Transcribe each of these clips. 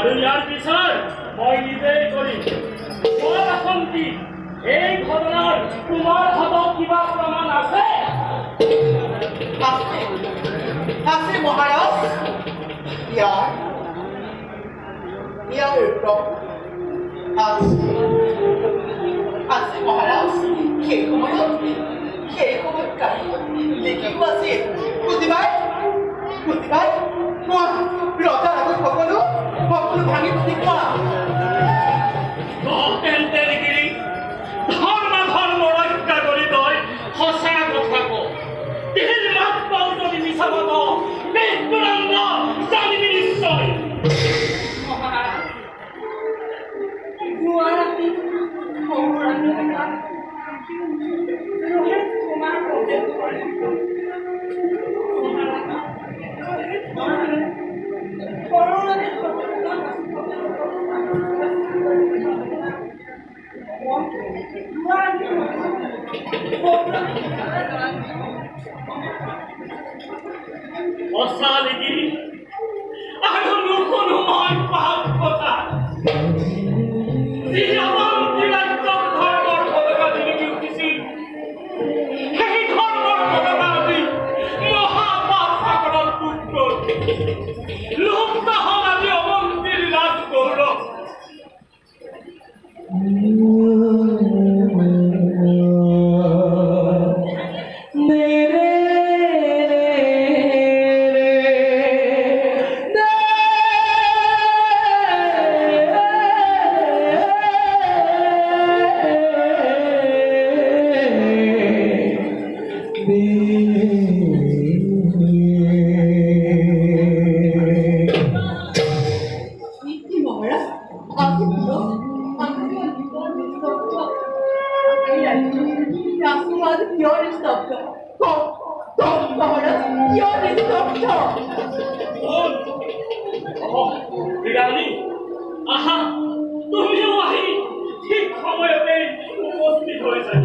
আৰু ইয়াৰ পিছত মই নিজেই কৰিম। তোমাৰ আশংকি এই ঘটনাৰ তোমাৰ হাতত কিবা প্ৰমাণ আছে? আছে মহাৰাজ। ইয়াৰ আছে মহাৰাজ। সেই সময়ত লিখিব আছিল। বুদ্ধিবাই ৰজাৰ আগত সকলো ভাঙি কোৱা। তেন্তে লিখিলি ধৰ্ম ৰক্ষা কৰি তই সঁচা কথা ক। তিল মাত্ৰ যদি মিছা কৱ মৃত্যুদণ্ড জানিবি নিশ্চয়। অচালিকি আৰু নুশুনো মই পাপ কথা। যি আমাৰ ৰাজ্যত ধৰ্মৰ পতাকা জিলিকি উঠিছিল, সেই ধৰ্মৰ পতাকা আজি মহাপাপ সাগৰত ডুব গ'ল। লুপ্ত হ'ল আজি অৱন্তীৰ ৰাজ গৌৰৱ। আহা, তুমিও আহি ঠিক সময়তে উপস্থিত হৈছা।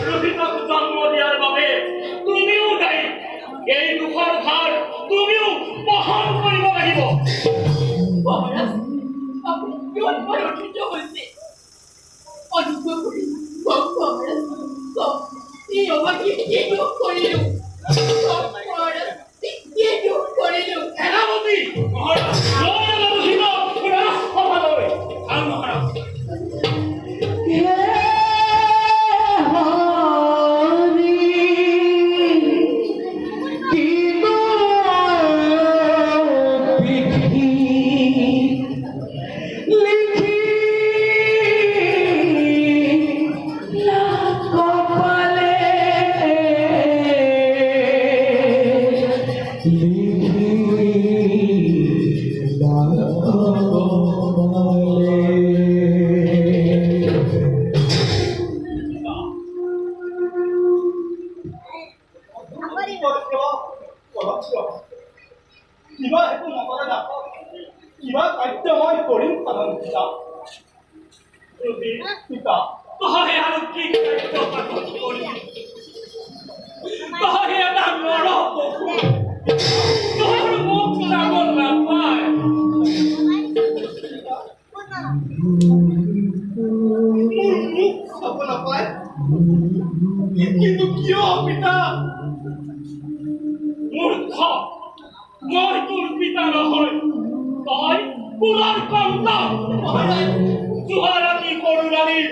ৰোহিতক জন্ম দিয়াৰ বাবে তুমিও দায়ী। এই দুখৰ ভাৰ তুমিও বহন কৰিব লাগিব। কিন্তু কিয় পিতা? মূৰ্খ, মই তোৰ পিতা নহয়, তই কুলৰ সন্তান। জুহাৰাতি কৰুণাৰীৰ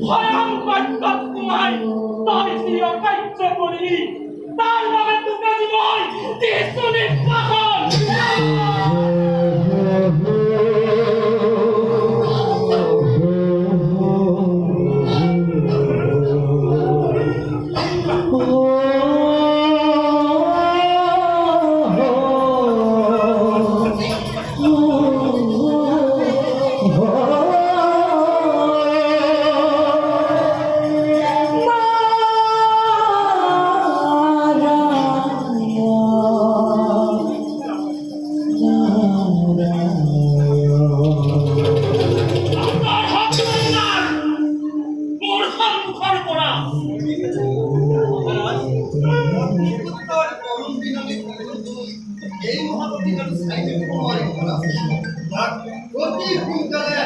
ভয়ং বাক্যত সোমাই তই যি অকাৰ্য কৰিলি, তাৰ বাবে তোক আজি মই দিছো নিৰ্বাসন। এই মহাপতি অতি সোনকালে